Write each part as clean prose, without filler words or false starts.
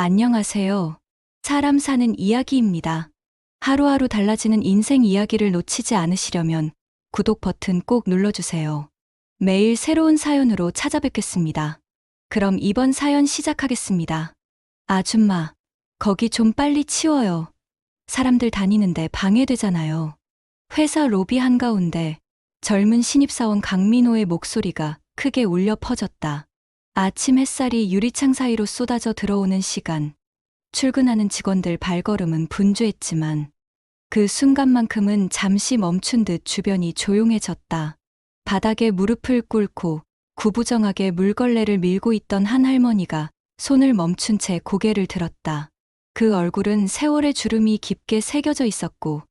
안녕하세요. 사람 사는 이야기입니다. 하루하루 달라지는 인생 이야기를 놓치지 않으시려면 구독 버튼 꼭 눌러주세요. 매일 새로운 사연으로 찾아뵙겠습니다. 그럼 이번 사연 시작하겠습니다. 아줌마, 거기 좀 빨리 치워요. 사람들 다니는데 방해되잖아요. 회사 로비 한가운데 젊은 신입사원 강민호의 목소리가 크게 울려 퍼졌다. 아침 햇살이 유리창 사이로 쏟아져 들어오는 시간. 출근하는 직원들 발걸음은 분주했지만 그 순간만큼은 잠시 멈춘 듯 주변이 조용해졌다. 바닥에 무릎을 꿇고 구부정하게 물걸레를 밀고 있던 한 할머니가 손을 멈춘 채 고개를 들었다. 그 얼굴은 세월의 주름이 깊게 새겨져 있었고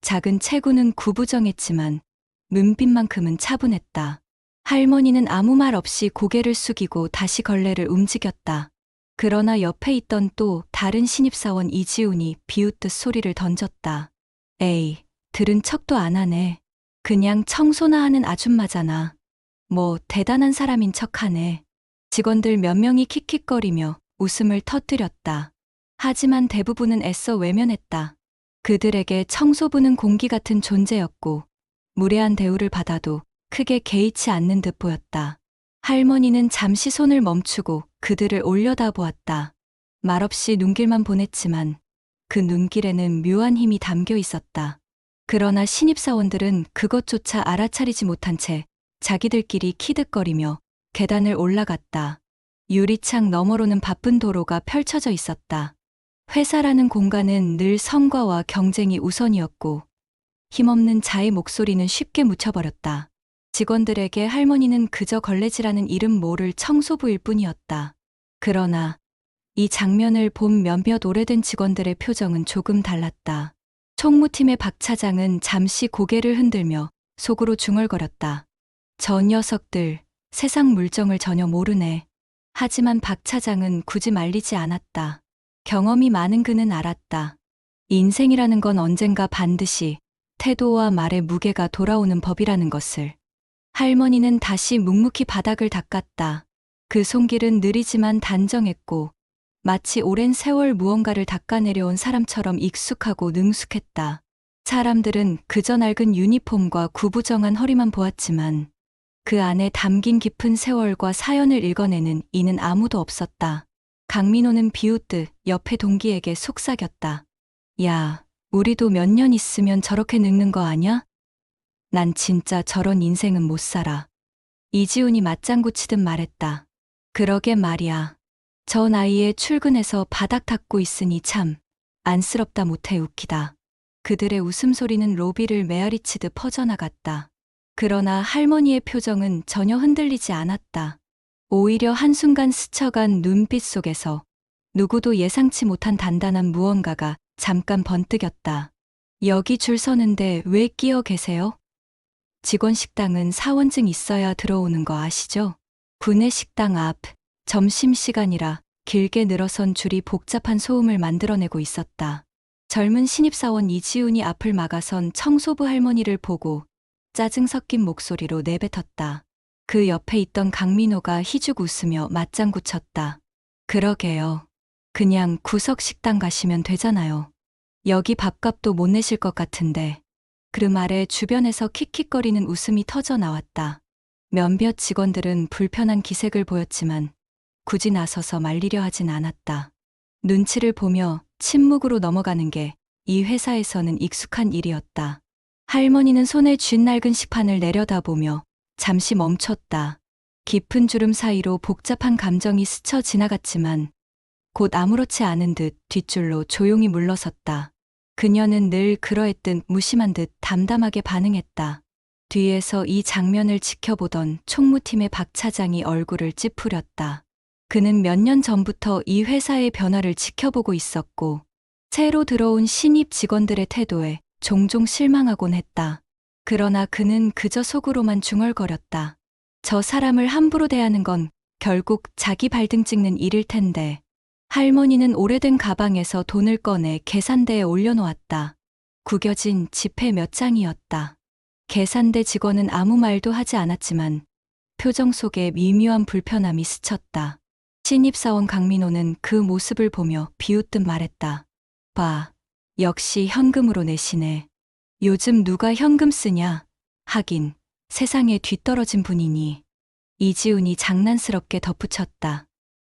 작은 체구는 구부정했지만 눈빛만큼은 차분했다. 할머니는 아무 말 없이 고개를 숙이고 다시 걸레를 움직였다. 그러나 옆에 있던 또 다른 신입사원 이지훈이 비웃듯 소리를 던졌다. 에이, 들은 척도 안 하네. 그냥 청소나 하는 아줌마잖아. 뭐 대단한 사람인 척하네. 직원들 몇 명이 킥킥거리며 웃음을 터뜨렸다. 하지만 대부분은 애써 외면했다. 그들에게 청소부는 공기 같은 존재였고 무례한 대우를 받아도 크게 개의치 않는 듯 보였다. 할머니는 잠시 손을 멈추고 그들을 올려다보았다. 말없이 눈길만 보냈지만 그 눈길에는 묘한 힘이 담겨 있었다. 그러나 신입사원들은 그것조차 알아차리지 못한 채 자기들끼리 키득거리며 계단을 올라갔다. 유리창 너머로는 바쁜 도로가 펼쳐져 있었다. 회사라는 공간은 늘 성과와 경쟁이 우선이었고 힘없는 자의 목소리는 쉽게 묻혀버렸다. 직원들에게 할머니는 그저 걸레질하는 이름 모를 청소부일 뿐이었다. 그러나 이 장면을 본 몇몇 오래된 직원들의 표정은 조금 달랐다. 총무팀의 박 차장은 잠시 고개를 흔들며 속으로 중얼거렸다. 저 녀석들 세상 물정을 전혀 모르네. 하지만 박 차장은 굳이 말리지 않았다. 경험이 많은 그는 알았다. 인생이라는 건 언젠가 반드시 태도와 말의 무게가 돌아오는 법이라는 것을. 할머니는 다시 묵묵히 바닥을 닦았다. 그 손길은 느리지만 단정했고 마치 오랜 세월 무언가를 닦아내려온 사람처럼 익숙하고 능숙했다. 사람들은 그저 낡은 유니폼과 구부정한 허리만 보았지만 그 안에 담긴 깊은 세월과 사연을 읽어내는 이는 아무도 없었다. 강민호는 비웃듯 옆에 동기에게 속삭였다. 야, 우리도 몇 년 있으면 저렇게 늙는 거 아냐? 난 진짜 저런 인생은 못 살아. 이지훈이 맞장구 치듯 말했다. 그러게 말이야. 저 나이에 출근해서 바닥 닦고 있으니 참 안쓰럽다 못해 웃기다. 그들의 웃음소리는 로비를 메아리치듯 퍼져나갔다. 그러나 할머니의 표정은 전혀 흔들리지 않았다. 오히려 한순간 스쳐간 눈빛 속에서 누구도 예상치 못한 단단한 무언가가 잠깐 번뜩였다. 여기 줄 서는데 왜 끼어 계세요? 직원 식당은 사원증 있어야 들어오는 거 아시죠? 구내 식당 앞, 점심시간이라 길게 늘어선 줄이 복잡한 소음을 만들어내고 있었다. 젊은 신입사원 이지훈이 앞을 막아선 청소부 할머니를 보고 짜증 섞인 목소리로 내뱉었다. 그 옆에 있던 강민호가 희죽 웃으며 맞장구 쳤다. 그러게요. 그냥 구석 식당 가시면 되잖아요. 여기 밥값도 못 내실 것 같은데. 그 말에 주변에서 킥킥거리는 웃음이 터져 나왔다. 몇몇 직원들은 불편한 기색을 보였지만 굳이 나서서 말리려 하진 않았다. 눈치를 보며 침묵으로 넘어가는 게 이 회사에서는 익숙한 일이었다. 할머니는 손에 쥔 낡은 식판을 내려다보며 잠시 멈췄다. 깊은 주름 사이로 복잡한 감정이 스쳐 지나갔지만 곧 아무렇지 않은 듯 뒷줄로 조용히 물러섰다. 그녀는 늘 그러했듯 무심한 듯 담담하게 반응했다. 뒤에서 이 장면을 지켜보던 총무팀의 박 차장이 얼굴을 찌푸렸다. 그는 몇 년 전부터 이 회사의 변화를 지켜보고 있었고 새로 들어온 신입 직원들의 태도에 종종 실망하곤 했다. 그러나 그는 그저 속으로만 중얼거렸다. 저 사람을 함부로 대하는 건 결국 자기 발등 찍는 일일 텐데. 할머니는 오래된 가방에서 돈을 꺼내 계산대에 올려놓았다. 구겨진 지폐 몇 장이었다. 계산대 직원은 아무 말도 하지 않았지만 표정 속에 미묘한 불편함이 스쳤다. 신입사원 강민호는 그 모습을 보며 비웃듯 말했다. 봐, 역시 현금으로 내시네. 요즘 누가 현금 쓰냐? 하긴 세상에 뒤떨어진 분이니. 이지훈이 장난스럽게 덧붙였다.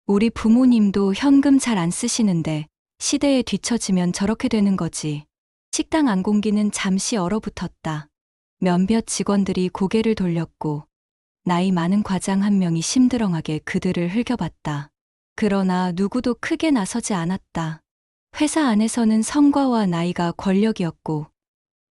우리 부모님도 현금 잘 안 쓰시는데 시대에 뒤처지면 저렇게 되는 거지. 식당 안공기는 잠시 얼어붙었다. 몇몇 직원들이 고개를 돌렸고 나이 많은 과장 한 명이 심드렁하게 그들을 흘겨봤다. 그러나 누구도 크게 나서지 않았다. 회사 안에서는 성과와 나이가 권력이었고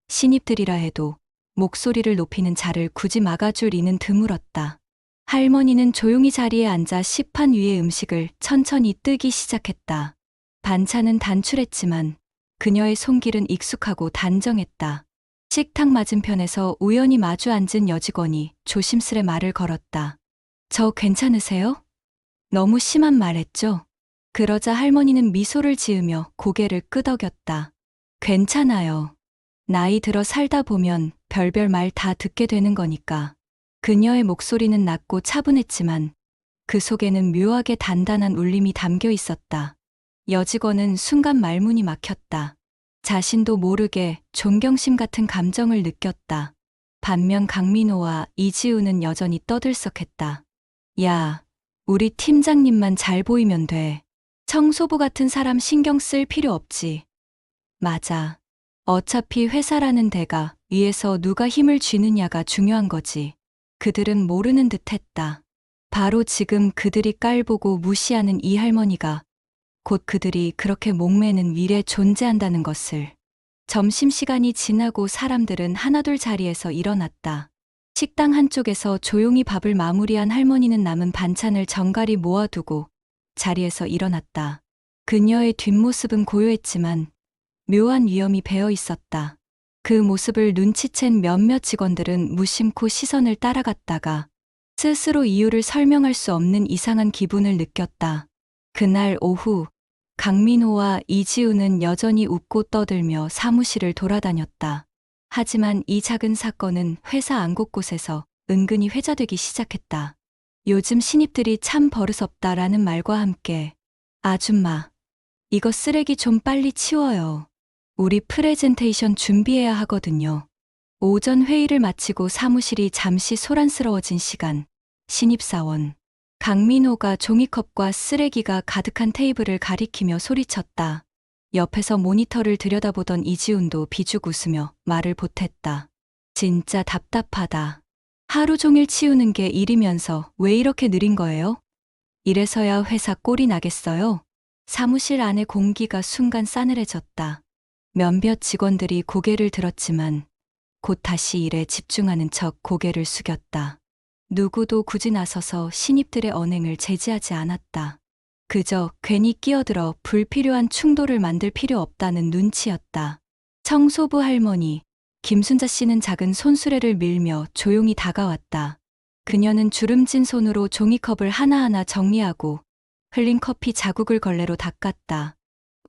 신입들이라 해도 목소리를 높이는 자를 굳이 막아줄 이는 드물었다. 할머니는 조용히 자리에 앉아 식판 위의 음식을 천천히 뜨기 시작했다. 반찬은 단출했지만 그녀의 손길은 익숙하고 단정했다. 식탁 맞은편에서 우연히 마주 앉은 여직원이 조심스레 말을 걸었다. 저 괜찮으세요? 너무 심한 말했죠? 그러자 할머니는 미소를 지으며 고개를 끄덕였다. 괜찮아요. 나이 들어 살다 보면 별별 말 다 듣게 되는 거니까. 그녀의 목소리는 낮고 차분했지만 그 속에는 묘하게 단단한 울림이 담겨 있었다. 여직원은 순간 말문이 막혔다. 자신도 모르게 존경심 같은 감정을 느꼈다. 반면 강민호와 이지우는 여전히 떠들썩했다. 야, 우리 팀장님만 잘 보이면 돼. 청소부 같은 사람 신경 쓸 필요 없지. 맞아. 어차피 회사라는 데가 위에서 누가 힘을 쥐느냐가 중요한 거지. 그들은 모르는 듯 했다. 바로 지금 그들이 깔보고 무시하는 이 할머니가 곧 그들이 그렇게 목매는 위에 존재한다는 것을. 점심시간이 지나고 사람들은 하나둘 자리에서 일어났다. 식당 한쪽에서 조용히 밥을 마무리한 할머니는 남은 반찬을 정갈히 모아두고 자리에서 일어났다. 그녀의 뒷모습은 고요했지만 묘한 위엄이 배어 있었다. 그 모습을 눈치챈 몇몇 직원들은 무심코 시선을 따라갔다가 스스로 이유를 설명할 수 없는 이상한 기분을 느꼈다. 그날 오후 강민호와 이지우는 여전히 웃고 떠들며 사무실을 돌아다녔다. 하지만 이 작은 사건은 회사 안 곳곳에서 은근히 회자되기 시작했다. 요즘 신입들이 참 버릇없다라는 말과 함께 아줌마, 이거 쓰레기 좀 빨리 치워요. 우리 프레젠테이션 준비해야 하거든요. 오전 회의를 마치고 사무실이 잠시 소란스러워진 시간. 신입사원 강민호가 종이컵과 쓰레기가 가득한 테이블을 가리키며 소리쳤다. 옆에서 모니터를 들여다보던 이지훈도 비죽 웃으며 말을 보탰다. 진짜 답답하다. 하루 종일 치우는 게 일이면서 왜 이렇게 느린 거예요? 이래서야 회사 꼴이 나겠어요? 사무실 안의 공기가 순간 싸늘해졌다. 몇몇 직원들이 고개를 들었지만 곧 다시 일에 집중하는 척 고개를 숙였다. 누구도 굳이 나서서 신입들의 언행을 제지하지 않았다. 그저 괜히 끼어들어 불필요한 충돌을 만들 필요 없다는 눈치였다. 청소부 할머니, 김순자 씨는 작은 손수레를 밀며 조용히 다가왔다. 그녀는 주름진 손으로 종이컵을 하나하나 정리하고 흘린 커피 자국을 걸레로 닦았다.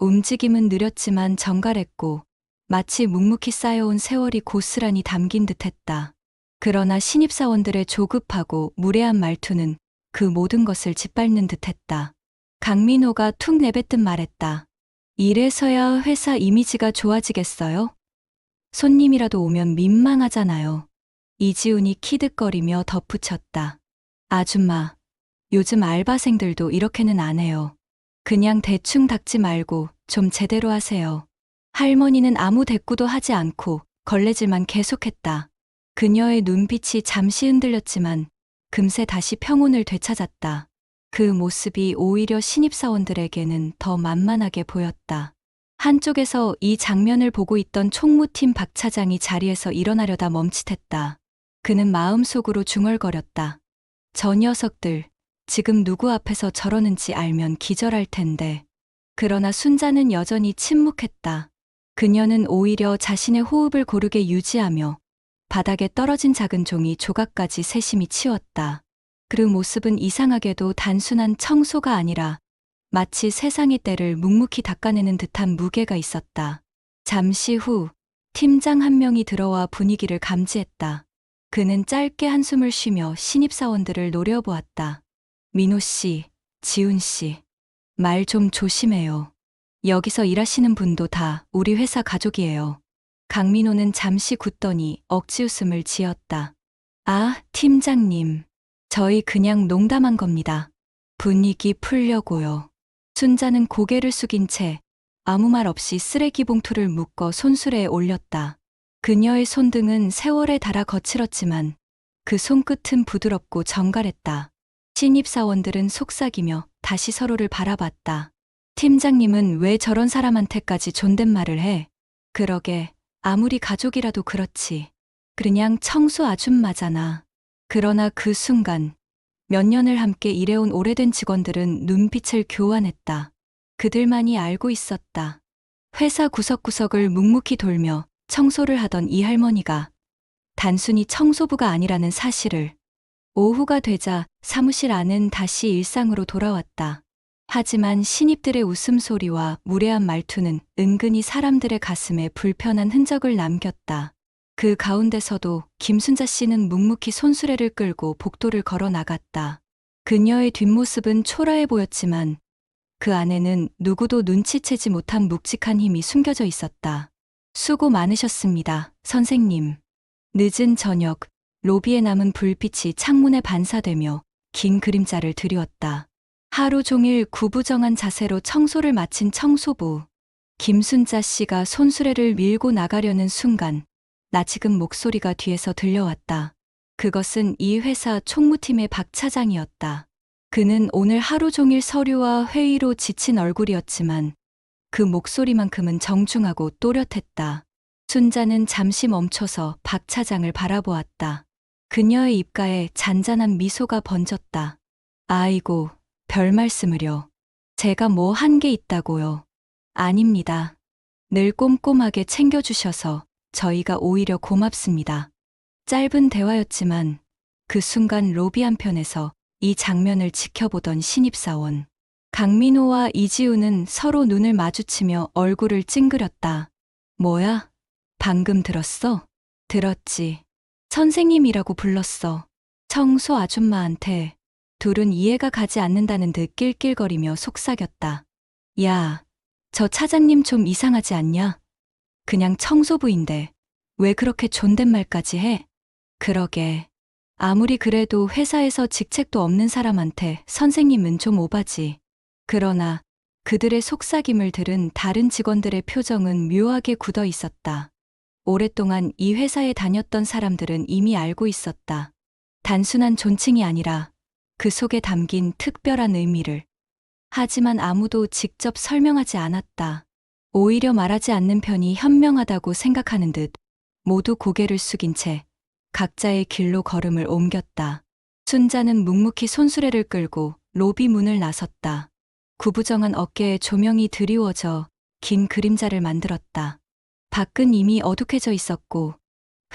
움직임은 느렸지만 정갈했고 마치 묵묵히 쌓여온 세월이 고스란히 담긴 듯했다. 그러나 신입사원들의 조급하고 무례한 말투는 그 모든 것을 짓밟는 듯했다. 강민호가 툭 내뱉듯 말했다. 이래서야 회사 이미지가 좋아지겠어요? 손님이라도 오면 민망하잖아요. 이지훈이 키득거리며 덧붙였다. 아줌마, 요즘 알바생들도 이렇게는 안 해요. 그냥 대충 닦지 말고 좀 제대로 하세요. 할머니는 아무 대꾸도 하지 않고 걸레질만 계속했다. 그녀의 눈빛이 잠시 흔들렸지만 금세 다시 평온을 되찾았다. 그 모습이 오히려 신입사원들에게는 더 만만하게 보였다. 한쪽에서 이 장면을 보고 있던 총무팀 박 차장이 자리에서 일어나려다 멈칫했다. 그는 마음속으로 중얼거렸다. 저 녀석들, 지금 누구 앞에서 저러는지 알면 기절할 텐데. 그러나 순자는 여전히 침묵했다. 그녀는 오히려 자신의 호흡을 고르게 유지하며 바닥에 떨어진 작은 종이 조각까지 세심히 치웠다. 그 모습은 이상하게도 단순한 청소가 아니라 마치 세상의 때를 묵묵히 닦아내는 듯한 무게가 있었다. 잠시 후 팀장 한 명이 들어와 분위기를 감지했다. 그는 짧게 한숨을 쉬며 신입사원들을 노려보았다. 민호 씨, 지훈 씨, 말 좀 조심해요. 여기서 일하시는 분도 다 우리 회사 가족이에요. 강민호는 잠시 굳더니 억지 웃음을 지었다. 아, 팀장님. 저희 그냥 농담한 겁니다. 분위기 풀려고요. 순자는 고개를 숙인 채 아무 말 없이 쓰레기 봉투를 묶어 손수레에 올렸다. 그녀의 손등은 세월에 닳아 거칠었지만 그 손끝은 부드럽고 정갈했다. 신입사원들은 속삭이며 다시 서로를 바라봤다. 팀장님은 왜 저런 사람한테까지 존댓말을 해? 그러게, 아무리 가족이라도 그렇지. 그냥 청소 아줌마잖아. 그러나 그 순간 몇 년을 함께 일해온 오래된 직원들은 눈빛을 교환했다. 그들만이 알고 있었다. 회사 구석구석을 묵묵히 돌며 청소를 하던 이 할머니가 단순히 청소부가 아니라는 사실을. 오후가 되자 사무실 안은 다시 일상으로 돌아왔다. 하지만 신입들의 웃음소리와 무례한 말투는 은근히 사람들의 가슴에 불편한 흔적을 남겼다. 그 가운데서도 김순자 씨는 묵묵히 손수레를 끌고 복도를 걸어 나갔다. 그녀의 뒷모습은 초라해 보였지만 그 안에는 누구도 눈치채지 못한 묵직한 힘이 숨겨져 있었다. 수고 많으셨습니다, 선생님. 늦은 저녁, 로비에 남은 불빛이 창문에 반사되며 긴 그림자를 드리웠다. 하루 종일 구부정한 자세로 청소를 마친 청소부. 김순자 씨가 손수레를 밀고 나가려는 순간 나지금 목소리가 뒤에서 들려왔다. 그것은 이 회사 총무팀의 박 차장이었다. 그는 오늘 하루 종일 서류와 회의로 지친 얼굴이었지만 그 목소리만큼은 정중하고 또렷했다. 순자는 잠시 멈춰서 박 차장을 바라보았다. 그녀의 입가에 잔잔한 미소가 번졌다. 아이고, 별 말씀을요. 제가 뭐 한 게 있다고요. 아닙니다. 늘 꼼꼼하게 챙겨주셔서 저희가 오히려 고맙습니다. 짧은 대화였지만 그 순간 로비 한편에서 이 장면을 지켜보던 신입사원 강민호와 이지우는 서로 눈을 마주치며 얼굴을 찡그렸다. 뭐야? 방금 들었어? 들었지. 선생님이라고 불렀어. 청소 아줌마한테. 둘은 이해가 가지 않는다는 듯 낄낄거리며 속삭였다. 야, 저 차장님 좀 이상하지 않냐? 그냥 청소부인데 왜 그렇게 존댓말까지 해? 그러게. 아무리 그래도 회사에서 직책도 없는 사람한테 선생님은 좀 오바지. 그러나 그들의 속삭임을 들은 다른 직원들의 표정은 묘하게 굳어 있었다. 오랫동안 이 회사에 다녔던 사람들은 이미 알고 있었다. 단순한 존칭이 아니라 그 속에 담긴 특별한 의미를. 하지만 아무도 직접 설명하지 않았다. 오히려 말하지 않는 편이 현명하다고 생각하는 듯 모두 고개를 숙인 채 각자의 길로 걸음을 옮겼다. 순자는 묵묵히 손수레를 끌고 로비 문을 나섰다. 구부정한 어깨에 조명이 드리워져 긴 그림자를 만들었다. 밖은 이미 어둑해져 있었고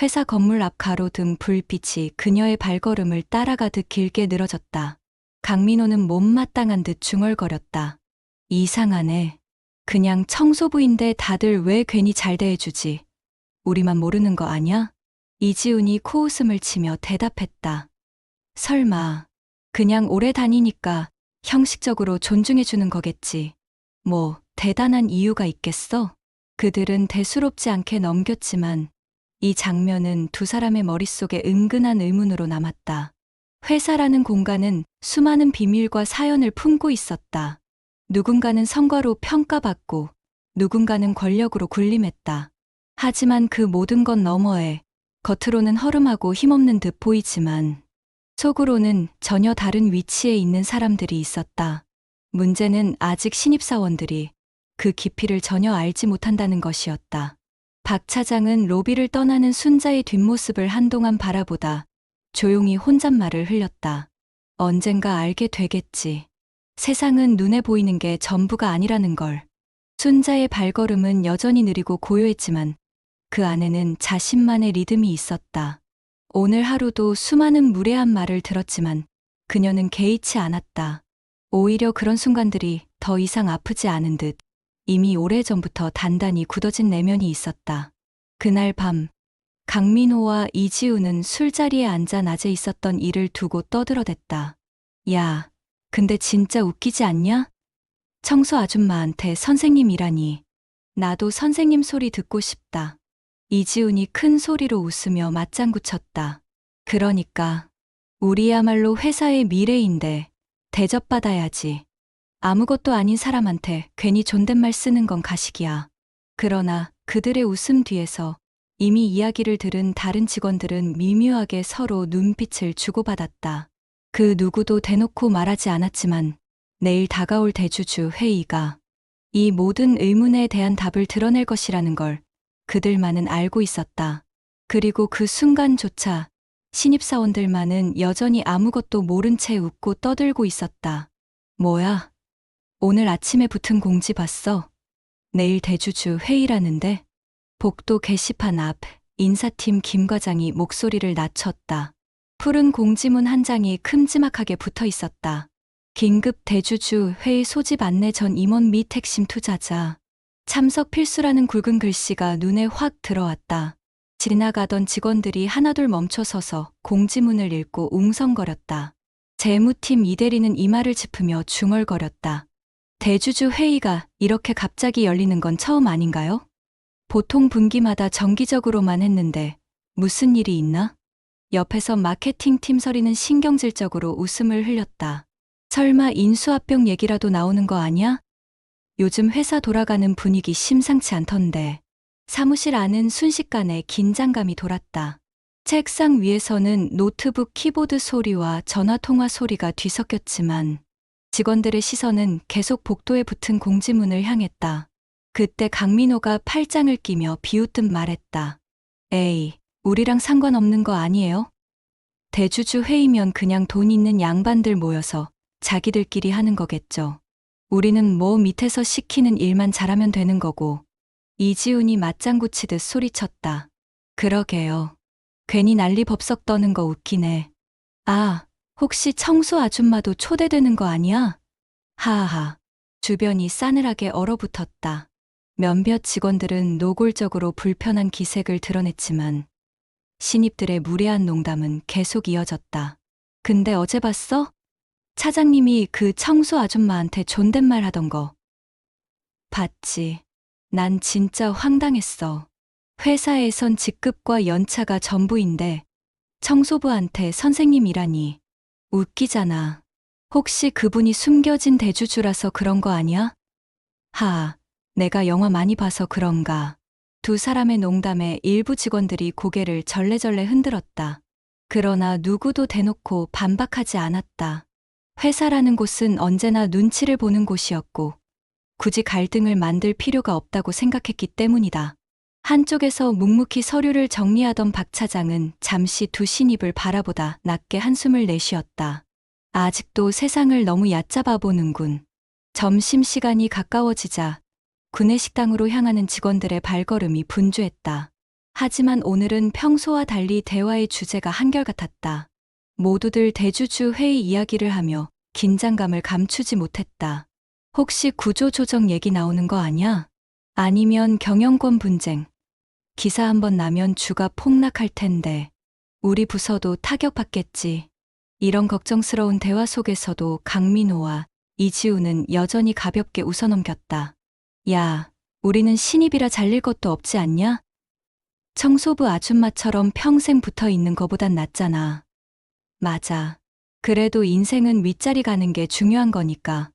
회사 건물 앞 가로등 불빛이 그녀의 발걸음을 따라가듯 길게 늘어졌다. 강민호는 못마땅한 듯 중얼거렸다. 이상하네. 그냥 청소부인데 다들 왜 괜히 잘 대해주지? 우리만 모르는 거 아냐? 이지훈이 코웃음을 치며 대답했다. 설마, 그냥 오래 다니니까 형식적으로 존중해주는 거겠지. 뭐, 대단한 이유가 있겠어? 그들은 대수롭지 않게 넘겼지만 이 장면은 두 사람의 머릿속에 은근한 의문으로 남았다. 회사라는 공간은 수많은 비밀과 사연을 품고 있었다. 누군가는 성과로 평가받고 누군가는 권력으로 군림했다. 하지만 그 모든 것 너머에 겉으로는 허름하고 힘없는 듯 보이지만 속으로는 전혀 다른 위치에 있는 사람들이 있었다. 문제는 아직 신입사원들이 그 깊이를 전혀 알지 못한다는 것이었다. 박 차장은 로비를 떠나는 순자의 뒷모습을 한동안 바라보다 조용히 혼잣말을 흘렸다. 언젠가 알게 되겠지. 세상은 눈에 보이는 게 전부가 아니라는 걸. 순자의 발걸음은 여전히 느리고 고요했지만 그 안에는 자신만의 리듬이 있었다. 오늘 하루도 수많은 무례한 말을 들었지만 그녀는 개의치 않았다. 오히려 그런 순간들이 더 이상 아프지 않은 듯 이미 오래전부터 단단히 굳어진 내면이 있었다. 그날 밤 강민호와 이지우는 술자리에 앉아 낮에 있었던 일을 두고 떠들어댔다. 야, 근데 진짜 웃기지 않냐? 청소 아줌마한테 선생님이라니. 나도 선생님 소리 듣고 싶다. 이지훈이 큰 소리로 웃으며 맞장구 쳤다. 그러니까 우리야말로 회사의 미래인데 대접받아야지. 아무것도 아닌 사람한테 괜히 존댓말 쓰는 건 가식이야. 그러나 그들의 웃음 뒤에서 이미 이야기를 들은 다른 직원들은 미묘하게 서로 눈빛을 주고받았다. 그 누구도 대놓고 말하지 않았지만 내일 다가올 대주주 회의가 이 모든 의문에 대한 답을 드러낼 것이라는 걸 그들만은 알고 있었다. 그리고 그 순간조차 신입사원들만은 여전히 아무것도 모른 채 웃고 떠들고 있었다. 뭐야? 오늘 아침에 붙은 공지 봤어? 내일 대주주 회의라는데? 복도 게시판 앞 인사팀 김 과장이 목소리를 낮췄다. 푸른 공지문 한 장이 큼지막하게 붙어 있었다. 긴급 대주주 회의 소집 안내 전 임원 및 핵심 투자자. 참석 필수라는 굵은 글씨가 눈에 확 들어왔다. 지나가던 직원들이 하나둘 멈춰서서 공지문을 읽고 웅성거렸다. 재무팀 이대리는 이마를 짚으며 중얼거렸다. 대주주 회의가 이렇게 갑자기 열리는 건 처음 아닌가요? 보통 분기마다 정기적으로만 했는데 무슨 일이 있나? 옆에서 마케팅 팀 서리는 신경질적으로 웃음을 흘렸다. 설마 인수합병 얘기라도 나오는 거 아니야? 요즘 회사 돌아가는 분위기 심상치 않던데. 사무실 안은 순식간에 긴장감이 돌았다. 책상 위에서는 노트북 키보드 소리와 전화통화 소리가 뒤섞였지만 직원들의 시선은 계속 복도에 붙은 공지문을 향했다. 그때 강민호가 팔짱을 끼며 비웃듯 말했다. 에이, 우리랑 상관없는 거 아니에요? 대주주 회의면 그냥 돈 있는 양반들 모여서 자기들끼리 하는 거겠죠. 우리는 뭐 밑에서 시키는 일만 잘하면 되는 거고. 이지훈이 맞장구 치듯 소리쳤다. 그러게요. 괜히 난리 법석 떠는 거 웃기네. 아, 혹시 청소 아줌마도 초대되는 거 아니야? 하하하. 주변이 싸늘하게 얼어붙었다. 몇몇 직원들은 노골적으로 불편한 기색을 드러냈지만 신입들의 무례한 농담은 계속 이어졌다. 근데 어제 봤어? 차장님이 그 청소 아줌마한테 존댓말 하던 거. 봤지. 난 진짜 황당했어. 회사에선 직급과 연차가 전부인데 청소부한테 선생님이라니. 웃기잖아. 혹시 그분이 숨겨진 대주주라서 그런 거 아니야? 하, 내가 영화 많이 봐서 그런가. 두 사람의 농담에 일부 직원들이 고개를 절레절레 흔들었다. 그러나 누구도 대놓고 반박하지 않았다. 회사라는 곳은 언제나 눈치를 보는 곳이었고 굳이 갈등을 만들 필요가 없다고 생각했기 때문이다. 한쪽에서 묵묵히 서류를 정리하던 박 차장은 잠시 두 신입을 바라보다 낮게 한숨을 내쉬었다. 아직도 세상을 너무 얕잡아 보는군. 점심시간이 가까워지자 구내식당으로 향하는 직원들의 발걸음이 분주했다. 하지만 오늘은 평소와 달리 대화의 주제가 한결같았다. 모두들 대주주 회의 이야기를 하며 긴장감을 감추지 못했다. 혹시 구조조정 얘기 나오는 거 아니야? 아니면 경영권 분쟁. 기사 한번 나면 주가 폭락할 텐데 우리 부서도 타격받겠지. 이런 걱정스러운 대화 속에서도 강민호와 이지우는 여전히 가볍게 웃어넘겼다. 야, 우리는 신입이라 잘릴 것도 없지 않냐? 청소부 아줌마처럼 평생 붙어 있는 거보단 낫잖아. 맞아. 그래도 인생은 윗자리 가는 게 중요한 거니까.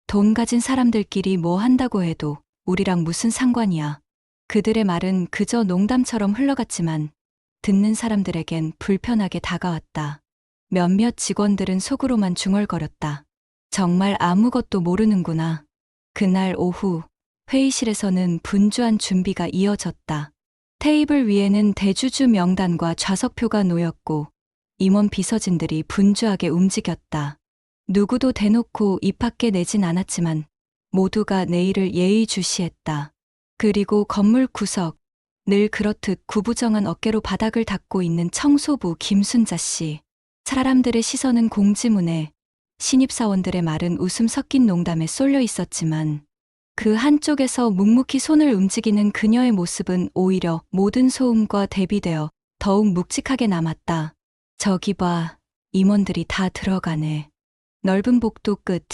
돈 가진 사람들끼리 뭐 한다고 해도 우리랑 무슨 상관이야. 그들의 말은 그저 농담처럼 흘러갔지만 듣는 사람들에겐 불편하게 다가왔다. 몇몇 직원들은 속으로만 중얼거렸다. 정말 아무것도 모르는구나. 그날 오후 회의실에서는 분주한 준비가 이어졌다. 테이블 위에는 대주주 명단과 좌석표가 놓였고 임원 비서진들이 분주하게 움직였다. 누구도 대놓고 입 밖에 내진 않았지만 모두가 내일을 예의주시했다. 그리고 건물 구석, 늘 그렇듯 구부정한 어깨로 바닥을 닦고 있는 청소부 김순자 씨. 사람들의 시선은 공지문에, 신입사원들의 말은 웃음 섞인 농담에 쏠려 있었지만 그 한쪽에서 묵묵히 손을 움직이는 그녀의 모습은 오히려 모든 소음과 대비되어 더욱 묵직하게 남았다. 저기 봐, 임원들이 다 들어가네. 넓은 복도 끝,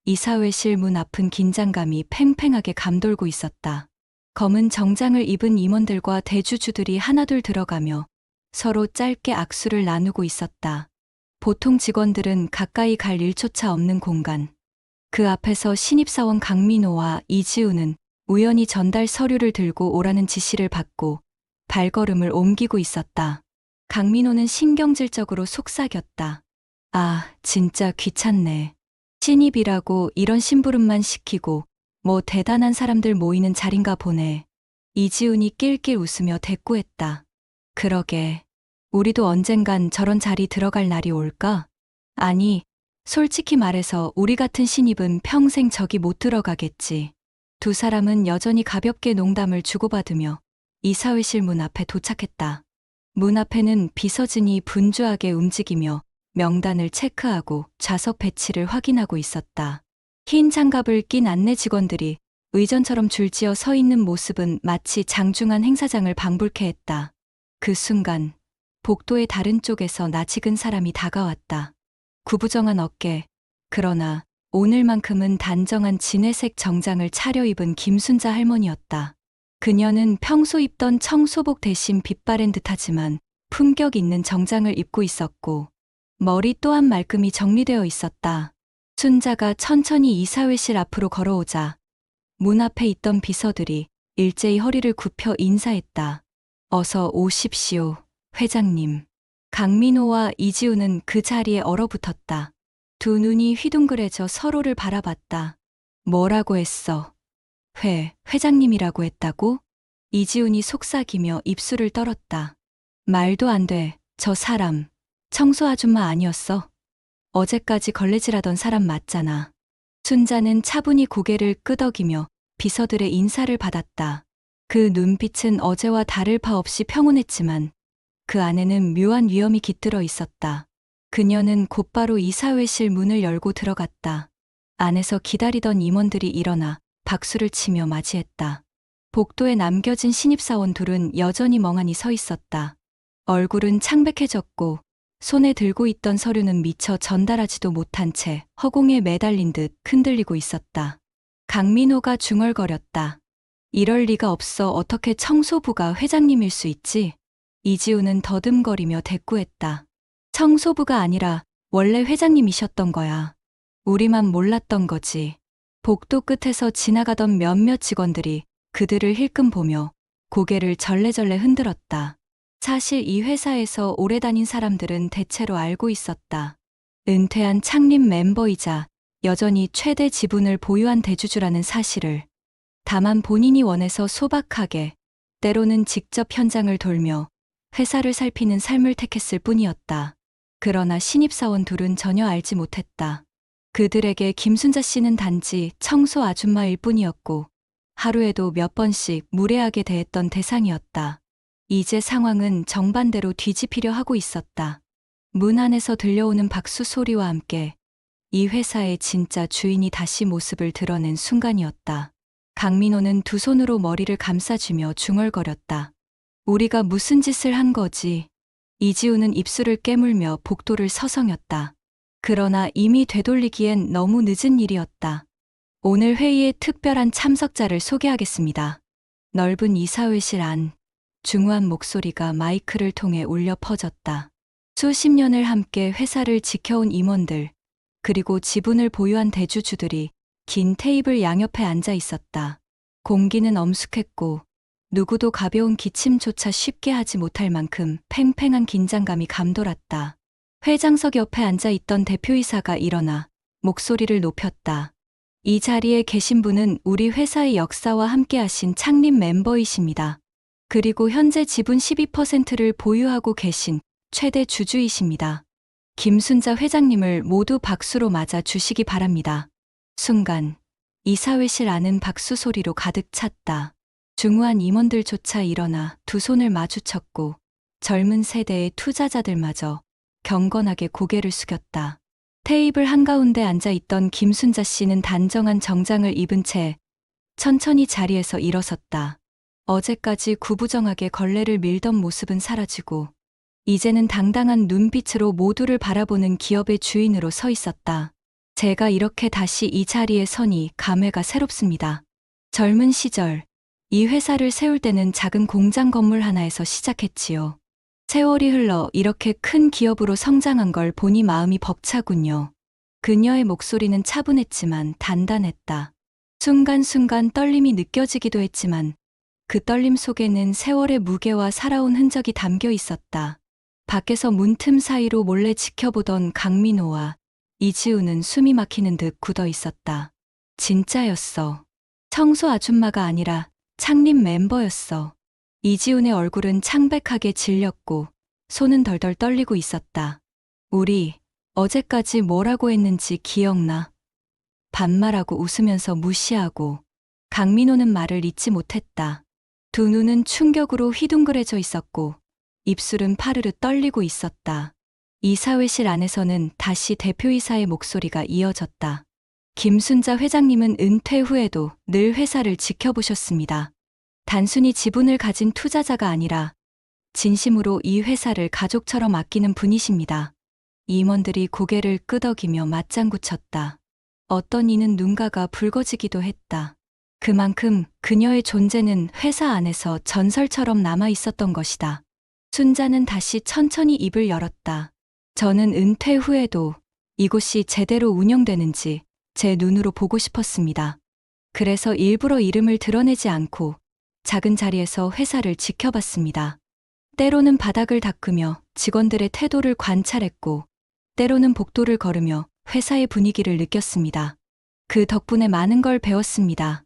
이사회실 문 앞은 긴장감이 팽팽하게 감돌고 있었다. 검은 정장을 입은 임원들과 대주주들이 하나둘 들어가며 서로 짧게 악수를 나누고 있었다. 보통 직원들은 가까이 갈 일조차 없는 공간. 그 앞에서 신입사원 강민호와 이지우는 우연히 전달 서류를 들고 오라는 지시를 받고 발걸음을 옮기고 있었다. 강민호는 신경질적으로 속삭였다. 아, 진짜 귀찮네. 신입이라고 이런 심부름만 시키고 뭐 대단한 사람들 모이는 자린가 보네. 이지훈이 낄낄 웃으며 대꾸했다. 그러게. 우리도 언젠간 저런 자리 들어갈 날이 올까? 아니, 솔직히 말해서 우리 같은 신입은 평생 저기 못 들어가겠지. 두 사람은 여전히 가볍게 농담을 주고받으며 이사회실 문 앞에 도착했다. 문 앞에는 비서진이 분주하게 움직이며 명단을 체크하고 좌석 배치를 확인하고 있었다. 흰 장갑을 낀 안내 직원들이 의전처럼 줄지어 서 있는 모습은 마치 장중한 행사장을 방불케 했다. 그 순간 복도의 다른 쪽에서 낯익은 사람이 다가왔다. 구부정한 어깨, 그러나 오늘만큼은 단정한 진회색 정장을 차려입은 김순자 할머니였다. 그녀는 평소 입던 청소복 대신 빛바랜 듯하지만 품격 있는 정장을 입고 있었고 머리 또한 말끔히 정리되어 있었다. 순자가 천천히 이사회실 앞으로 걸어오자 문 앞에 있던 비서들이 일제히 허리를 굽혀 인사했다. 어서 오십시오, 회장님. 강민호와 이지우는 그 자리에 얼어붙었다. 두 눈이 휘둥그레져 서로를 바라봤다. 뭐라고 했어? 회장님이라고 했다고? 이지훈이 속삭이며 입술을 떨었다. 말도 안 돼. 저 사람 청소 아줌마 아니었어? 어제까지 걸레질하던 사람 맞잖아. 순자는 차분히 고개를 끄덕이며 비서들의 인사를 받았다. 그 눈빛은 어제와 다를 바 없이 평온했지만 그 안에는 묘한 위험이 깃들어 있었다. 그녀는 곧바로 이사회실 문을 열고 들어갔다. 안에서 기다리던 임원들이 일어나 박수를 치며 맞이했다. 복도에 남겨진 신입사원 둘은 여전히 멍하니 서 있었다. 얼굴은 창백해졌고 손에 들고 있던 서류는 미처 전달하지도 못한 채 허공에 매달린 듯 흔들리고 있었다. 강민호가 중얼거렸다. 이럴 리가 없어. 어떻게 청소부가 회장님일 수 있지? 이지우는 더듬거리며 대꾸했다. 청소부가 아니라 원래 회장님이셨던 거야. 우리만 몰랐던 거지. 복도 끝에서 지나가던 몇몇 직원들이 그들을 힐끔 보며 고개를 절레절레 흔들었다. 사실 이 회사에서 오래 다닌 사람들은 대체로 알고 있었다. 은퇴한 창립 멤버이자 여전히 최대 지분을 보유한 대주주라는 사실을. 다만 본인이 원해서 소박하게, 때로는 직접 현장을 돌며 회사를 살피는 삶을 택했을 뿐이었다. 그러나 신입사원 둘은 전혀 알지 못했다. 그들에게 김순자 씨는 단지 청소 아줌마일 뿐이었고 하루에도 몇 번씩 무례하게 대했던 대상이었다. 이제 상황은 정반대로 뒤집히려 하고 있었다. 문 안에서 들려오는 박수 소리와 함께 이 회사의 진짜 주인이 다시 모습을 드러낸 순간이었다. 강민호는 두 손으로 머리를 감싸주며 중얼거렸다. 우리가 무슨 짓을 한 거지? 이지우는 입술을 깨물며 복도를 서성였다. 그러나 이미 되돌리기엔 너무 늦은 일이었다. 오늘 회의의 특별한 참석자를 소개하겠습니다. 넓은 이사회실 안, 중후한 목소리가 마이크를 통해 울려 퍼졌다. 수십 년을 함께 회사를 지켜온 임원들, 그리고 지분을 보유한 대주주들이 긴 테이블 양옆에 앉아 있었다. 공기는 엄숙했고 누구도 가벼운 기침조차 쉽게 하지 못할 만큼 팽팽한 긴장감이 감돌았다. 회장석 옆에 앉아 있던 대표이사가 일어나 목소리를 높였다. 이 자리에 계신 분은 우리 회사의 역사와 함께하신 창립 멤버이십니다. 그리고 현재 지분 12%를 보유하고 계신 최대 주주이십니다. 김순자 회장님을 모두 박수로 맞아 주시기 바랍니다. 순간 이사회실 안은 박수 소리로 가득 찼다. 중후한 임원들조차 일어나 두 손을 마주쳤고 젊은 세대의 투자자들마저 경건하게 고개를 숙였다. 테이블 한가운데 앉아 있던 김순자 씨는 단정한 정장을 입은 채 천천히 자리에서 일어섰다. 어제까지 구부정하게 걸레를 밀던 모습은 사라지고 이제는 당당한 눈빛으로 모두를 바라보는 기업의 주인으로 서 있었다. 제가 이렇게 다시 이 자리에 서니 감회가 새롭습니다. 젊은 시절, 이 회사를 세울 때는 작은 공장 건물 하나에서 시작했지요. 세월이 흘러 이렇게 큰 기업으로 성장한 걸 보니 마음이 벅차군요. 그녀의 목소리는 차분했지만 단단했다. 순간순간 떨림이 느껴지기도 했지만 그 떨림 속에는 세월의 무게와 살아온 흔적이 담겨 있었다. 밖에서 문틈 사이로 몰래 지켜보던 강민호와 이지우는 숨이 막히는 듯 굳어 있었다. 진짜였어. 청소 아줌마가 아니라 창립 멤버였어. 이지훈의 얼굴은 창백하게 질렸고 손은 덜덜 떨리고 있었다. 우리 어제까지 뭐라고 했는지 기억나? 반말하고 웃으면서 무시하고. 강민호는 말을 잇지 못했다. 두 눈은 충격으로 휘둥그레져 있었고 입술은 파르르 떨리고 있었다. 이사회실 안에서는 다시 대표이사의 목소리가 이어졌다. 김순자 회장님은 은퇴 후에도 늘 회사를 지켜보셨습니다. 단순히 지분을 가진 투자자가 아니라 진심으로 이 회사를 가족처럼 아끼는 분이십니다. 임원들이 고개를 끄덕이며 맞장구 쳤다. 어떤 이는 눈가가 붉어지기도 했다. 그만큼 그녀의 존재는 회사 안에서 전설처럼 남아 있었던 것이다. 순자는 다시 천천히 입을 열었다. 저는 은퇴 후에도 이곳이 제대로 운영되는지 제 눈으로 보고 싶었습니다. 그래서 일부러 이름을 드러내지 않고 작은 자리에서 회사를 지켜봤습니다. 때로는 바닥을 닦으며 직원들의 태도를 관찰했고, 때로는 복도를 걸으며 회사의 분위기를 느꼈습니다. 그 덕분에 많은 걸 배웠습니다.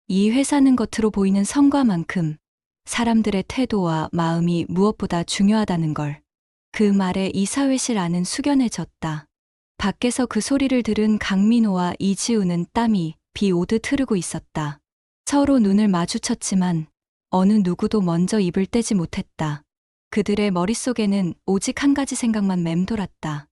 이 회사는 겉으로 보이는 성과만큼 사람들의 태도와 마음이 무엇보다 중요하다는 걸. 그 말에 이사회실 안은 숙연해졌다. 밖에서 그 소리를 들은 강민호와 이지우는 땀이 비 오듯 흐르고 있었다. 서로 눈을 마주쳤지만 어느 누구도 먼저 입을 떼지 못했다. 그들의 머릿속에는 오직 한 가지 생각만 맴돌았다.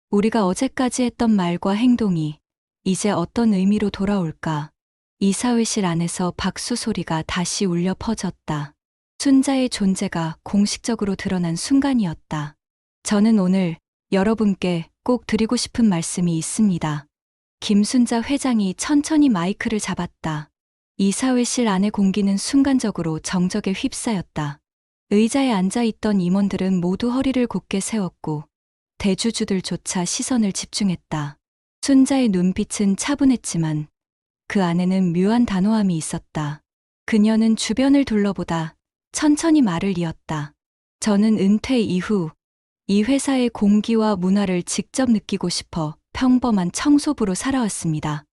우리가 어제까지 했던 말과 행동이 이제 어떤 의미로 돌아올까? 이사회실 안에서 박수 소리가 다시 울려 퍼졌다. 순자의 존재가 공식적으로 드러난 순간이었다. 저는 오늘 여러분께 꼭 드리고 싶은 말씀이 있습니다. 김순자 회장이 천천히 마이크를 잡았다. 이사회실 안의 공기는 순간적으로 정적에 휩싸였다. 의자에 앉아있던 임원들은 모두 허리를 곧게 세웠고 대주주들조차 시선을 집중했다. 순자의 눈빛은 차분했지만 그 안에는 묘한 단호함이 있었다. 그녀는 주변을 둘러보다 천천히 말을 이었다. 저는 은퇴 이후 이 회사의 공기와 문화를 직접 느끼고 싶어 평범한 청소부로 살아왔습니다.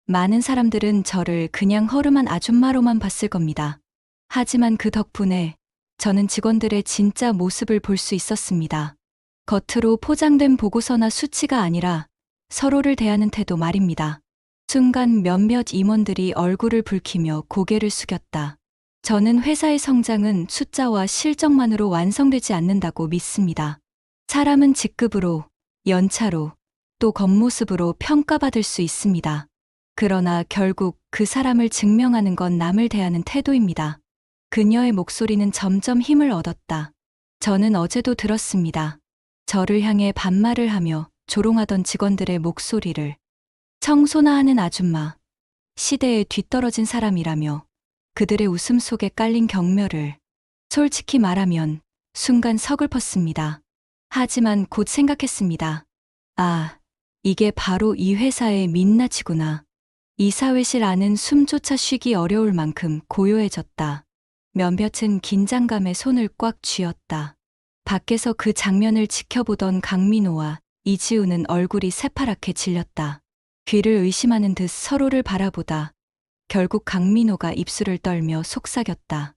많은 사람들은 저를 그냥 허름한 아줌마로만 봤을 겁니다. 하지만 그 덕분에 저는 직원들의 진짜 모습을 볼 수 있었습니다. 겉으로 포장된 보고서나 수치가 아니라 서로를 대하는 태도 말입니다. 순간 몇몇 임원들이 얼굴을 붉히며 고개를 숙였다. 저는 회사의 성장은 숫자와 실적만으로 완성되지 않는다고 믿습니다. 사람은 직급으로, 연차로, 또 겉모습으로 평가받을 수 있습니다. 그러나 결국 그 사람을 증명하는 건 남을 대하는 태도입니다. 그녀의 목소리는 점점 힘을 얻었다. 저는 어제도 들었습니다. 저를 향해 반말을 하며 조롱하던 직원들의 목소리를. 청소나 하는 아줌마, 시대에 뒤떨어진 사람이라며 그들의 웃음 속에 깔린 경멸을. 솔직히 말하면 순간 서글펐습니다. 하지만 곧 생각했습니다. 아, 이게 바로 이 회사의 민낯이구나. 이사회실 안은 숨조차 쉬기 어려울 만큼 고요해졌다. 몇몇은 긴장감에 손을 꽉 쥐었다. 밖에서 그 장면을 지켜보던 강민호와 이지우는 얼굴이 새파랗게 질렸다. 귀를 의심하는 듯 서로를 바라보다 결국 강민호가 입술을 떨며 속삭였다.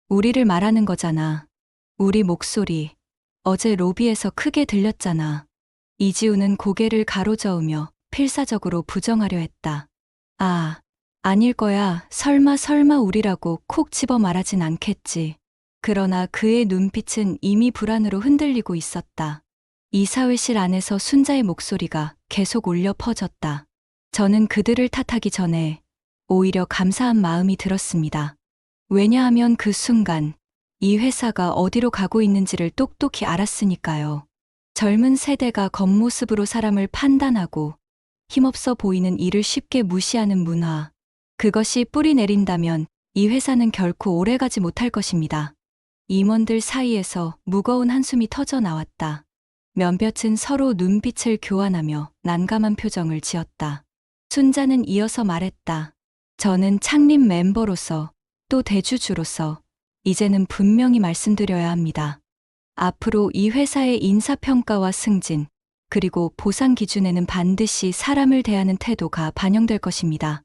우리를 말하는 거잖아. 우리 목소리 어제 로비에서 크게 들렸잖아. 이지우는 고개를 가로저으며 필사적으로 부정하려 했다. 아, 아닐 거야. 설마 우리라고 콕 집어 말하진 않겠지. 그러나 그의 눈빛은 이미 불안으로 흔들리고 있었다. 이사회실 안에서 순자의 목소리가 계속 울려 퍼졌다. 저는 그들을 탓하기 전에 오히려 감사한 마음이 들었습니다. 왜냐하면 그 순간 이 회사가 어디로 가고 있는지를 똑똑히 알았으니까요. 젊은 세대가 겉모습으로 사람을 판단하고 힘없어 보이는 일을 쉽게 무시하는 문화. 그것이 뿌리 내린다면 이 회사는 결코 오래가지 못할 것입니다. 임원들 사이에서 무거운 한숨이 터져 나왔다. 몇몇은 서로 눈빛을 교환하며 난감한 표정을 지었다. 순자는 이어서 말했다. 저는 창립 멤버로서 또 대주주로서 이제는 분명히 말씀드려야 합니다. 앞으로 이 회사의 인사평가와 승진, 그리고 보상 기준에는 반드시 사람을 대하는 태도가 반영될 것입니다.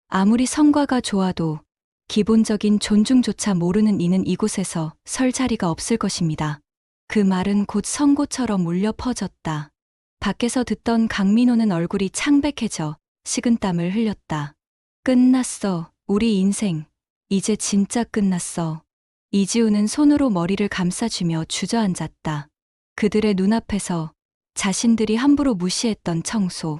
아무리 성과가 좋아도 기본적인 존중조차 모르는 이는 이곳에서 설 자리가 없을 것입니다. 그 말은 곧 선고처럼 울려 퍼졌다. 밖에서 듣던 강민호는 얼굴이 창백해져 식은땀을 흘렸다. 끝났어. 우리 인생. 이제 진짜 끝났어. 이지우는 손으로 머리를 감싸주며 주저앉았다. 그들의 눈앞에서 자신들이 함부로 무시했던 청소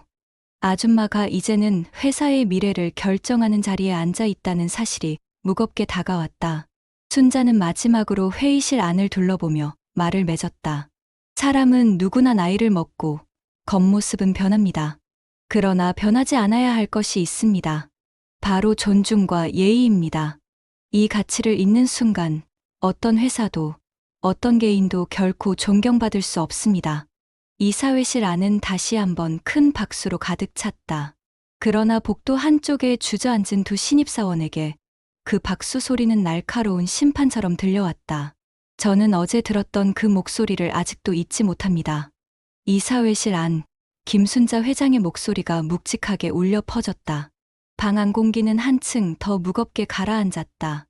아줌마가 이제는 회사의 미래를 결정하는 자리에 앉아 있다는 사실이 무겁게 다가왔다. 순자는 마지막으로 회의실 안을 둘러보며 말을 맺었다. 사람은 누구나 나이를 먹고 겉모습은 변합니다. 그러나 변하지 않아야 할 것이 있습니다. 바로 존중과 예의입니다. 이 가치를 잊는 순간 어떤 회사도 어떤 개인도 결코 존경받을 수 없습니다. 이사회실 안은 다시 한번 큰 박수로 가득 찼다. 그러나 복도 한쪽에 주저앉은 두 신입사원에게 그 박수 소리는 날카로운 심판처럼 들려왔다. 저는 어제 들었던 그 목소리를 아직도 잊지 못합니다. 이사회실 안, 김순자 회장의 목소리가 묵직하게 울려 퍼졌다. 방 안 공기는 한층 더 무겁게 가라앉았다.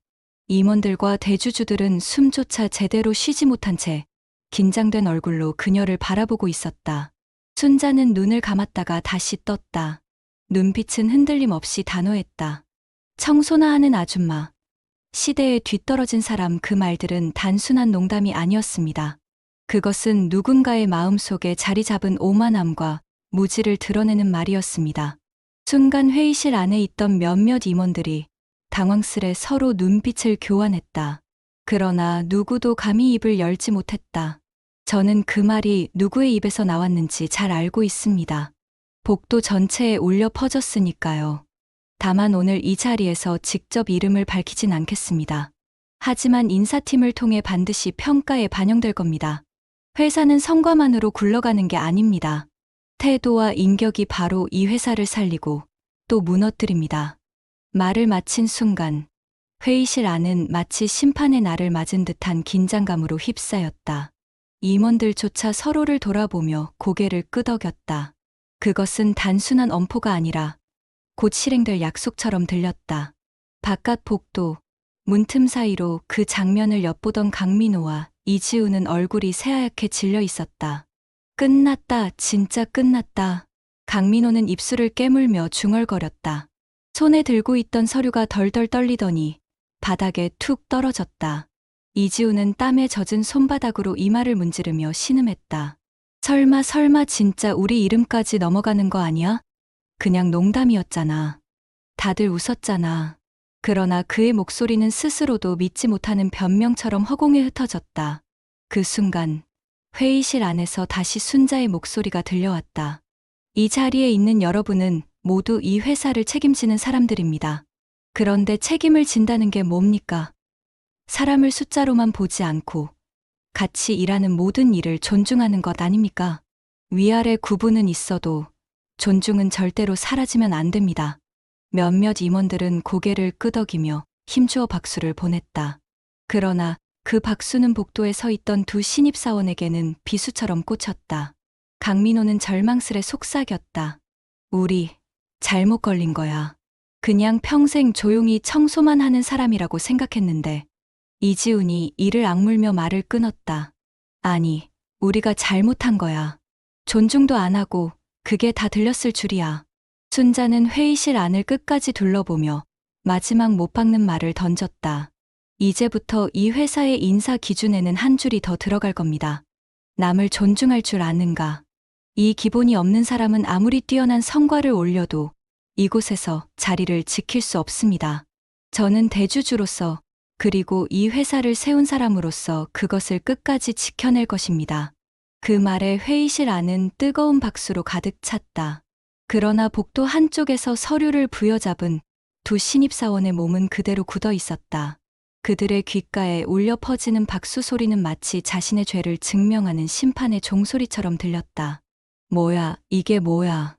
임원들과 대주주들은 숨조차 제대로 쉬지 못한 채 긴장된 얼굴로 그녀를 바라보고 있었다. 순자는 눈을 감았다가 다시 떴다. 눈빛은 흔들림 없이 단호했다. 청소나 하는 아줌마. 시대에 뒤떨어진 사람. 그 말들은 단순한 농담이 아니었습니다. 그것은 누군가의 마음속에 자리 잡은 오만함과 무지를 드러내는 말이었습니다. 순간 회의실 안에 있던 몇몇 임원들이 당황스레 서로 눈빛을 교환했다. 그러나 누구도 감히 입을 열지 못했다. 저는 그 말이 누구의 입에서 나왔는지 잘 알고 있습니다. 복도 전체에 울려 퍼졌으니까요. 다만 오늘 이 자리에서 직접 이름을 밝히진 않겠습니다. 하지만 인사팀을 통해 반드시 평가에 반영될 겁니다. 회사는 성과만으로 굴러가는 게 아닙니다. 태도와 인격이 바로 이 회사를 살리고 또 무너뜨립니다. 말을 마친 순간 회의실 안은 마치 심판의 날을 맞은 듯한 긴장감으로 휩싸였다. 임원들조차 서로를 돌아보며 고개를 끄덕였다. 그것은 단순한 엄포가 아니라 곧 실행될 약속처럼 들렸다. 바깥 복도, 문틈 사이로 그 장면을 엿보던 강민호와 이지우는 얼굴이 새하얗게 질려 있었다. 끝났다, 진짜 끝났다. 강민호는 입술을 깨물며 중얼거렸다. 손에 들고 있던 서류가 덜덜 떨리더니 바닥에 툭 떨어졌다. 이지우는 땀에 젖은 손바닥으로 이마를 문지르며 신음했다. 설마 진짜 우리 이름까지 넘어가는 거 아니야? 그냥 농담이었잖아. 다들 웃었잖아. 그러나 그의 목소리는 스스로도 믿지 못하는 변명처럼 허공에 흩어졌다. 그 순간 회의실 안에서 다시 순자의 목소리가 들려왔다. 이 자리에 있는 여러분은 모두 이 회사를 책임지는 사람들입니다. 그런데 책임을 진다는 게 뭡니까? 사람을 숫자로만 보지 않고 같이 일하는 모든 일을 존중하는 것 아닙니까? 위아래 구분은 있어도 존중은 절대로 사라지면 안 됩니다. 몇몇 임원들은 고개를 끄덕이며 힘주어 박수를 보냈다. 그러나 그 박수는 복도에 서 있던 두 신입사원에게는 비수처럼 꽂혔다. 강민호는 절망스레 속삭였다. 우리 잘못 걸린 거야. 그냥 평생 조용히 청소만 하는 사람이라고 생각했는데. 이지훈이 이를 악물며 말을 끊었다. 아니, 우리가 잘못한 거야. 존중도 안 하고 그게 다 들렸을 줄이야. 순자는 회의실 안을 끝까지 둘러보며 마지막 못 박는 말을 던졌다. 이제부터 이 회사의 인사 기준에는 한 줄이 더 들어갈 겁니다. 남을 존중할 줄 아는가. 이 기본이 없는 사람은 아무리 뛰어난 성과를 올려도 이곳에서 자리를 지킬 수 없습니다. 저는 대주주로서 그리고 이 회사를 세운 사람으로서 그것을 끝까지 지켜낼 것입니다. 그 말에 회의실 안은 뜨거운 박수로 가득 찼다. 그러나 복도 한쪽에서 서류를 부여잡은 두 신입사원의 몸은 그대로 굳어 있었다. 그들의 귓가에 울려 퍼지는 박수 소리는 마치 자신의 죄를 증명하는 심판의 종소리처럼 들렸다. 뭐야, 이게 뭐야.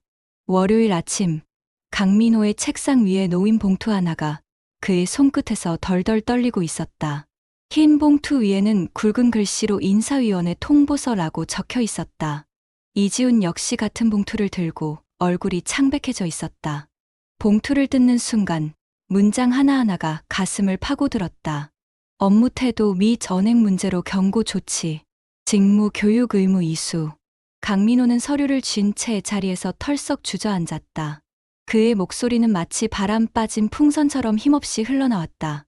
월요일 아침, 강민호의 책상 위에 놓인 봉투 하나가 그의 손끝에서 덜덜 떨리고 있었다. 흰 봉투 위에는 굵은 글씨로 인사위원회 통보서라고 적혀 있었다. 이지훈 역시 같은 봉투를 들고 얼굴이 창백해져 있었다. 봉투를 뜯는 순간 문장 하나하나가 가슴을 파고들었다. 업무 태도 및 언행 문제로 경고 조치, 직무 교육 의무 이수. 강민호는 서류를 쥔 채 자리에서 털썩 주저앉았다. 그의 목소리는 마치 바람 빠진 풍선처럼 힘없이 흘러나왔다.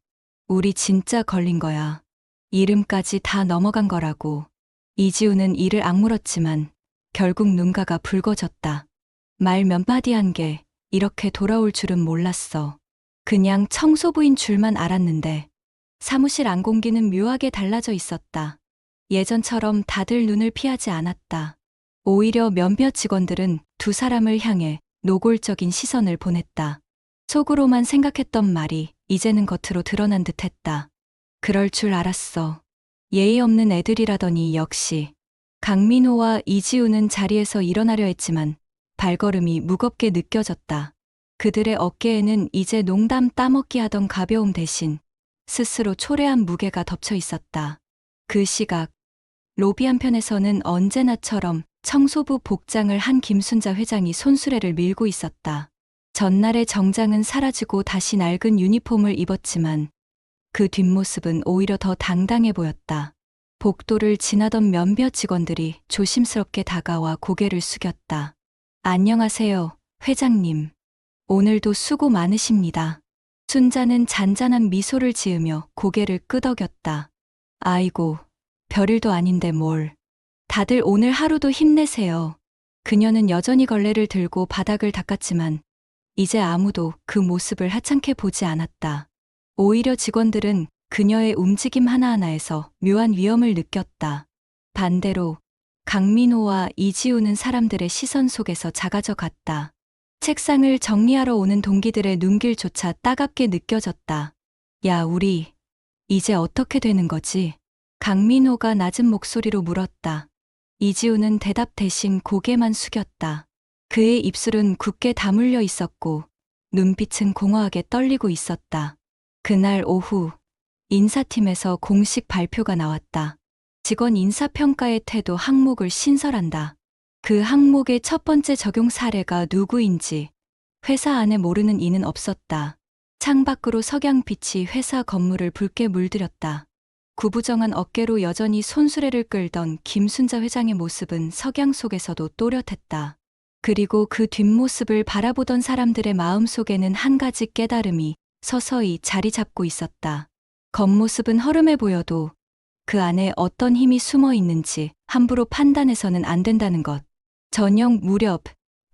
우리 진짜 걸린 거야. 이름까지 다 넘어간 거라고. 이지우는 이를 악물었지만 결국 눈가가 붉어졌다. 말 몇 마디 한 게 이렇게 돌아올 줄은 몰랐어. 그냥 청소부인 줄만 알았는데 사무실 안 공기는 묘하게 달라져 있었다. 예전처럼 다들 눈을 피하지 않았다. 오히려 몇몇 직원들은 두 사람을 향해 노골적인 시선을 보냈다. 속으로만 생각했던 말이 이제는 겉으로 드러난 듯했다. 그럴 줄 알았어. 예의 없는 애들이라더니 역시. 강민호와 이지우는 자리에서 일어나려 했지만 발걸음이 무겁게 느껴졌다. 그들의 어깨에는 이제 농담 따먹기 하던 가벼움 대신 스스로 초래한 무게가 덮쳐 있었다. 그 시각, 로비 한편에서는 언제나처럼 청소부 복장을 한 김순자 회장이 손수레를 밀고 있었다. 전날의 정장은 사라지고 다시 낡은 유니폼을 입었지만 그 뒷모습은 오히려 더 당당해 보였다. 복도를 지나던 몇몇 직원들이 조심스럽게 다가와 고개를 숙였다. 안녕하세요, 회장님. 오늘도 수고 많으십니다. 순자는 잔잔한 미소를 지으며 고개를 끄덕였다. 아이고, 별일도 아닌데 뭘. 다들 오늘 하루도 힘내세요. 그녀는 여전히 걸레를 들고 바닥을 닦았지만 이제 아무도 그 모습을 하찮게 보지 않았다. 오히려 직원들은 그녀의 움직임 하나하나에서 묘한 위험을 느꼈다. 반대로 강민호와 이지우는 사람들의 시선 속에서 작아져 갔다. 책상을 정리하러 오는 동기들의 눈길조차 따갑게 느껴졌다. 야, 우리 이제 어떻게 되는 거지? 강민호가 낮은 목소리로 물었다. 이지우는 대답 대신 고개만 숙였다. 그의 입술은 굳게 다물려 있었고 눈빛은 공허하게 떨리고 있었다. 그날 오후 인사팀에서 공식 발표가 나왔다. 직원 인사평가의 태도 항목을 신설한다. 그 항목의 첫 번째 적용 사례가 누구인지 회사 안에 모르는 이는 없었다. 창밖으로 석양빛이 회사 건물을 붉게 물들였다. 구부정한 어깨로 여전히 손수레를 끌던 김순자 회장의 모습은 석양 속에서도 또렷했다. 그리고 그 뒷모습을 바라보던 사람들의 마음속에는 한 가지 깨달음이 서서히 자리 잡고 있었다. 겉모습은 허름해 보여도 그 안에 어떤 힘이 숨어 있는지 함부로 판단해서는 안 된다는 것. 저녁 무렵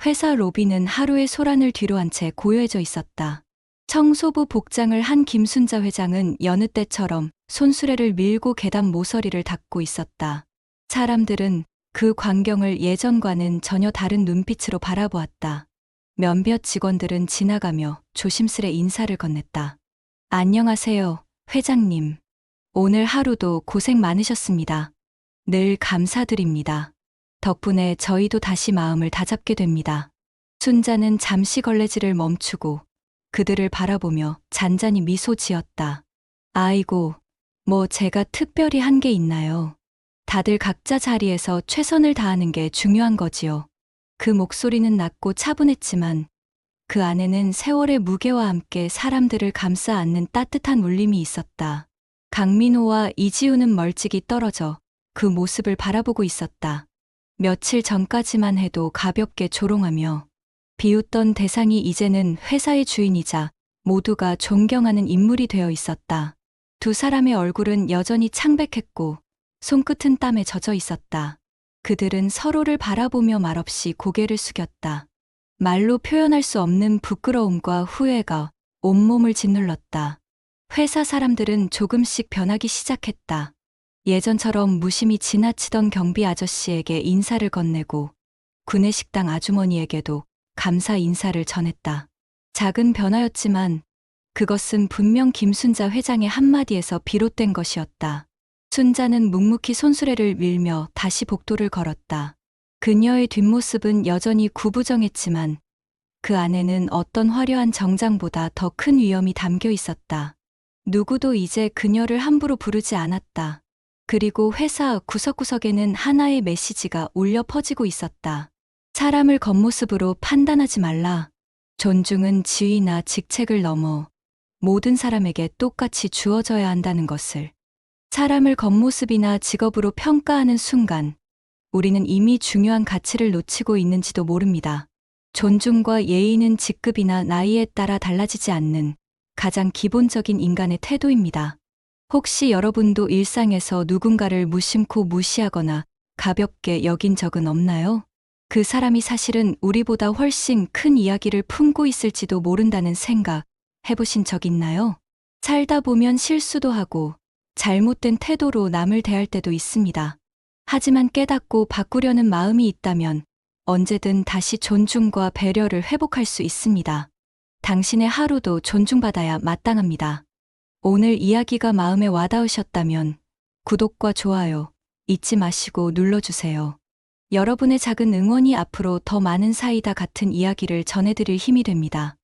회사 로비는 하루의 소란을 뒤로 한 채 고요해져 있었다. 청소부 복장을 한 김순자 회장은 여느 때처럼 손수레를 밀고 계단 모서리를 닦고 있었다. 사람들은 그 광경을 예전과는 전혀 다른 눈빛으로 바라보았다. 몇몇 직원들은 지나가며 조심스레 인사를 건넸다. 안녕하세요, 회장님. 오늘 하루도 고생 많으셨습니다. 늘 감사드립니다. 덕분에 저희도 다시 마음을 다잡게 됩니다. 순자는 잠시 걸레질을 멈추고 그들을 바라보며 잔잔히 미소 지었다. 아이고, 뭐 제가 특별히 한 게 있나요? 다들 각자 자리에서 최선을 다하는 게 중요한 거지요. 그 목소리는 낮고 차분했지만 그 안에는 세월의 무게와 함께 사람들을 감싸 안는 따뜻한 울림이 있었다. 강민호와 이지우는 멀찍이 떨어져 그 모습을 바라보고 있었다. 며칠 전까지만 해도 가볍게 조롱하며 비웃던 대상이 이제는 회사의 주인이자 모두가 존경하는 인물이 되어 있었다. 두 사람의 얼굴은 여전히 창백했고 손끝은 땀에 젖어 있었다. 그들은 서로를 바라보며 말없이 고개를 숙였다. 말로 표현할 수 없는 부끄러움과 후회가 온몸을 짓눌렀다. 회사 사람들은 조금씩 변하기 시작했다. 예전처럼 무심히 지나치던 경비 아저씨에게 인사를 건네고 구내식당 아주머니에게도 감사 인사를 전했다. 작은 변화였지만 그것은 분명 김순자 회장의 한마디에서 비롯된 것이었다. 순자는 묵묵히 손수레를 밀며 다시 복도를 걸었다. 그녀의 뒷모습은 여전히 구부정했지만 그 안에는 어떤 화려한 정장보다 더 큰 위험이 담겨 있었다. 누구도 이제 그녀를 함부로 부르지 않았다. 그리고 회사 구석구석에는 하나의 메시지가 울려 퍼지고 있었다. 사람을 겉모습으로 판단하지 말라. 존중은 지위나 직책을 넘어 모든 사람에게 똑같이 주어져야 한다는 것을. 사람을 겉모습이나 직업으로 평가하는 순간 우리는 이미 중요한 가치를 놓치고 있는지도 모릅니다. 존중과 예의는 직급이나 나이에 따라 달라지지 않는 가장 기본적인 인간의 태도입니다. 혹시 여러분도 일상에서 누군가를 무심코 무시하거나 가볍게 여긴 적은 없나요? 그 사람이 사실은 우리보다 훨씬 큰 이야기를 품고 있을지도 모른다는 생각 해보신 적 있나요? 살다 보면 실수도 하고 잘못된 태도로 남을 대할 때도 있습니다. 하지만 깨닫고 바꾸려는 마음이 있다면 언제든 다시 존중과 배려를 회복할 수 있습니다. 당신의 하루도 존중받아야 마땅합니다. 오늘 이야기가 마음에 와닿으셨다면 구독과 좋아요 잊지 마시고 눌러주세요. 여러분의 작은 응원이 앞으로 더 많은 사이다 같은 이야기를 전해드릴 힘이 됩니다.